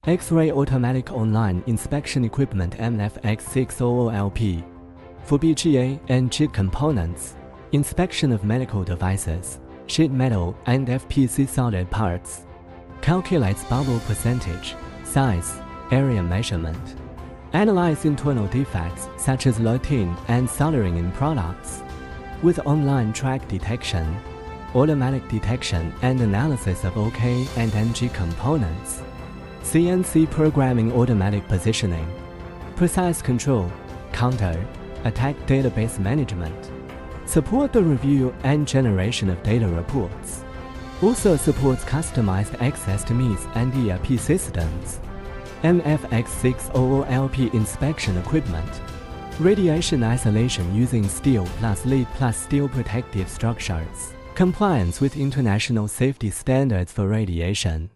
X-ray automatic online inspection equipment MFX600LP for BGA and JIT components, inspection of medical devices, sheet metal and FPC solid parts. Calculates bubble percentage, size, area measurement. Analyze internal defects such as luting and soldering in products. With online track detection, automatic detection and analysis of OK and NG components. CNC programming automatic positioning. Precise control, counter, attack database management. Support the review and generation of data reports. Also supports customized access to MES and ERP systems. MFX600LP inspection equipment. Radiation isolation using steel plus lead plus steel protective structures. Compliance with international safety standards for radiation.